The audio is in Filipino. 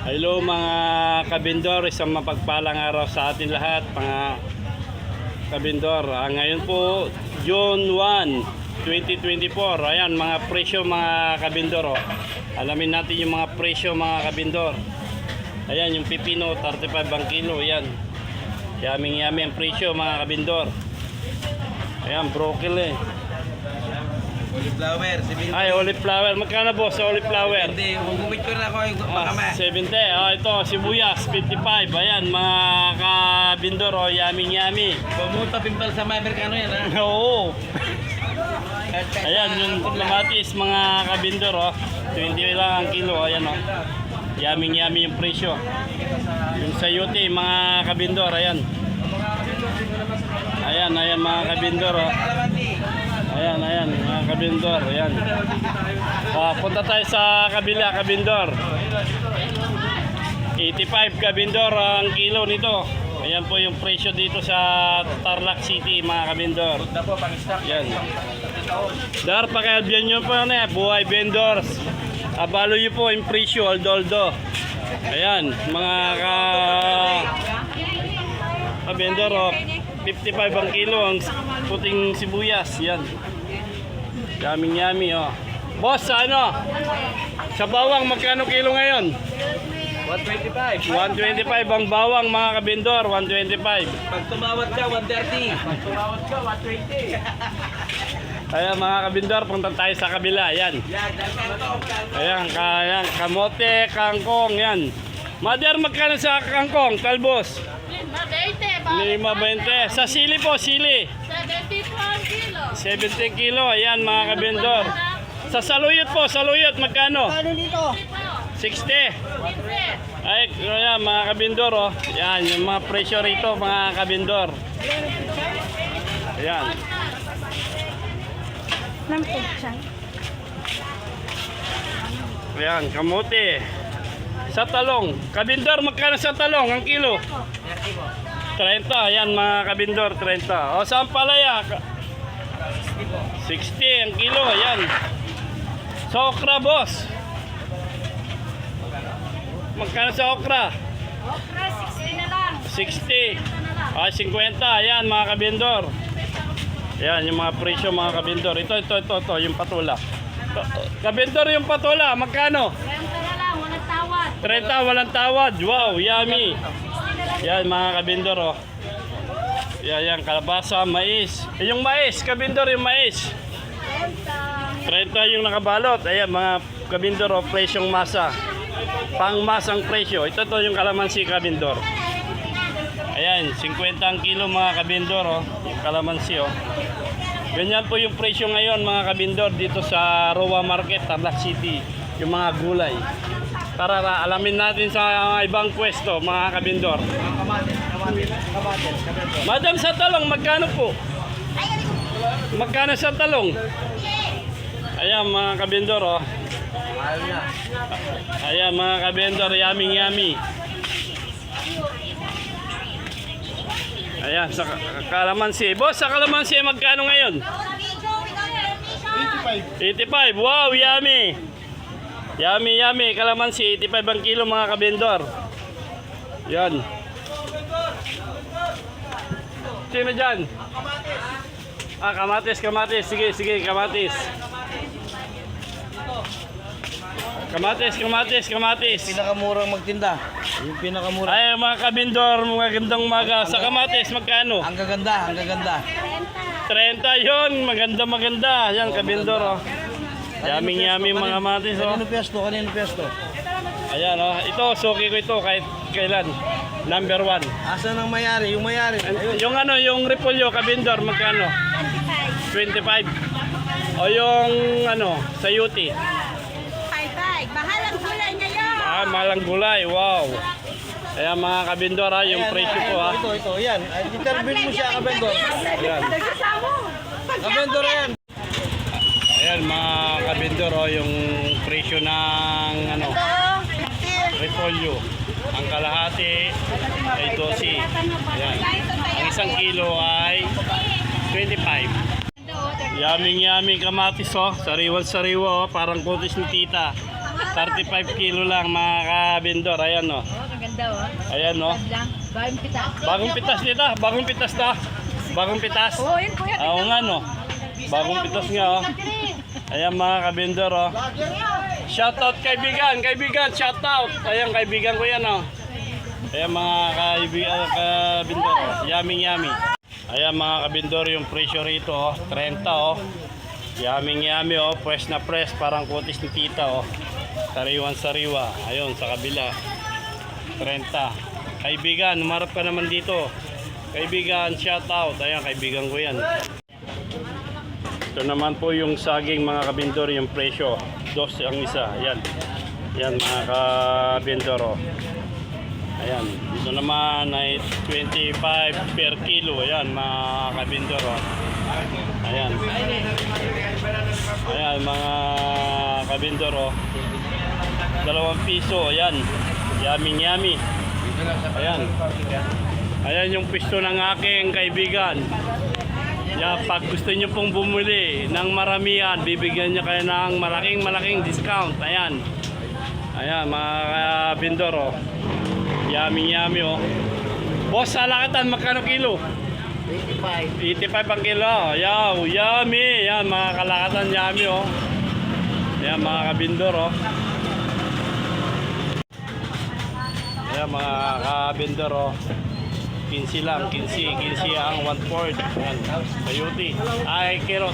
Hello mga kabindor, isang mapagpalang araw sa atin lahat mga kabindor. Ngayon po June 1, 2024. Ayan mga presyo mga kabindor. Alamin natin yung mga presyo mga kabindor. Ayan yung pipino 35 ang kilo. Ayan yaming ang presyo mga kabindor. Ayan broccoli. Cauliflower, 70. Ay, cauliflower. Magkano boss sa cauliflower? Hindi, gumit ko na ako yung makama. 70. Ito, sibuyas, 55. Ayan, mga kabindor, yummy. Pumunta pimpal sa mga Amerikano yan, ha? Oo. Ayan, yung kamatis, mga kabindor, 20 lang ang kilo. Ayan, yummy yung presyo. Yung sayote, mga kabindor, ayan. Ayan, mga kabindor, Ayan, mga kabindor, ayan. Punta tayo sa kabila, kabindor. 85 kabindor ang kilo nito. Ayan po yung presyo dito sa Tarlac City, mga kabindor. Ayan. Dar, pakialbihan nyo po na buhay vendors. Abalo nyo po yung presyo, aldo. Ayan, mga kabindor, 55 ang kilo ang puting sibuyas. Yan. Yummy. Boss, ano? Sa bawang, magkano kilo ngayon? 125. 125 ang bawang mga kabindor, 125. Pag tumawad ka, 130. Pag tumawad ka, 120. Ayan mga kabindor, punta tayo sa kabila. Yan. Ayan, kamote, kangkong, yan. Mother, magkano sa kangkong, talbos? 5.20. Sa sili po, sili. 70 kilo. Ayan mga kabindor. Sa saluyot po, magkano? Ano dito? 60. Ay, ayan mga kabindor, Yan, yung mga presyo rito mga kabindor. Ayan. Ayan, kamote. Sa talong. Kabindor, magkano sa talong ang kilo? 30, ayan mga kabindor, 30. O sa ampalaya? 60 ang kilo, ayan. Sa okra, boss? Magkano sa okra? Okra, 60 na lang. 60. Ay, 50, ayan mga kabindor. Ayan, yung mga presyo mga kabindor. Ito, yung patula. Kabindor, yung patula, magkano? 30 na lang, walang tawad. 30, walang tawad. Wow, yummy. Yan mga kabindor, Yan, kalabasa, mais. Yung mais, kabindor, yung mais. 30 yung nakabalot. Ayan mga kabindor, presyong masa. Pangmasang presyo. Ito yung kalamansi kabindor. Ayan, 50 ang kilo mga kabindor, yung kalamansi, Ganyan po yung presyo ngayon mga kabindor dito sa Roa Market, Tarlac City. Yung mga gulay. Tara, alamin natin sa ibang pwesto, mga kabindor. Madam, sa talong, magkano po? Magkano sa talong? Ayan, mga kabindor, Ayan, mga kabindor, yummy. Ayan, sa kalamansi. Boss, sa kalamansi, magkano ngayon? 85. Wow, yummy. Yummy, kalamansi, 85 ang kilo mga kabindor. Yan. Sino dyan? Kamatis. Sige, kamatis. Kamatis. Pinakamurang magtinda. Yung pinakamurang. Ay, mga kabindor, mga gandang umaga. Sa kamatis, magkano? Ang gaganda. 30 yun, maganda. Yan, kabindor, Yummy mga kamatis, Kanino pwesto? Ayan, ito, suki ko ito kahit kailan. Number 1. Asan ang mayari? Yung mayari. Yung repolyo, kabindor, magkano? 25. O yung sayuti. 5. Mahal ang gulay ngayon. Malang gulay, wow. Ayan mga kabindor, yung presyo po, Ito, yan. Interview mo siya, kabendor. Ayan. Kabendor yan. Ayan mga kabindor, yung presyo ng repolyo. Ang kalahati ay 12. Ayan. Ang isang kilo ay 25. Yummy kamatis, sariwal-sariwa, parang kutis ni tita. 35 kilo lang mga kabindor. Ayan o. Ang ganda oh. Ayan o. Lang. Bagong pita. Bagong pitas nila. Bagong pitas na. Bagong pitas. Oh, yun kuya. Oo nga no. Bagong pitas nga o. Ayan mga kabindor o. Shoutout kaibigan. Kaibigan, shoutout. Ayan kaibigan ko yan o. Ayan mga kaibigan, kabindor o. Yummy yummy. Ayan mga kabindor yung presyo rito o. 30 o. Yummy yummy o. Press na press. Parang kutis ni tita o. Sariwan sariwa. Ayun sa kabila. 30. Kaibigan, umarap ka naman dito. Kaibigan, shout out. Ayan, kaibigan ko yan. Ito naman po yung saging mga kabindor, yung presyo. 2 ang isa. Ayan. Ayan mga kabindor. Oh. Ayan. Dito naman ay 25 per kilo. Ayan mga kabindor. Oh. Ayan. Ayan mga kabindor. Oh. 2 piso. Ayan. Yummy yummy. Ayan. Ayan yung pisto ng aking kaibigan. Yeah, pag gusto nyo pong bumili ng maramihan, bibigyan nyo kayo ng malaking discount. Ayan. Ayan mga kabindor. Oh. Yummy yummy oh. Boss, sa lakatan magkano kilo? 85 ang kilo. Yaw, yummy. Yan mga kalakatan yummy oh. Ayan mga kabindor oh. Ayan mga kabindor oh. 15 lang, 15 ang 1/4. Ayan, bayuti. Ay, kirot.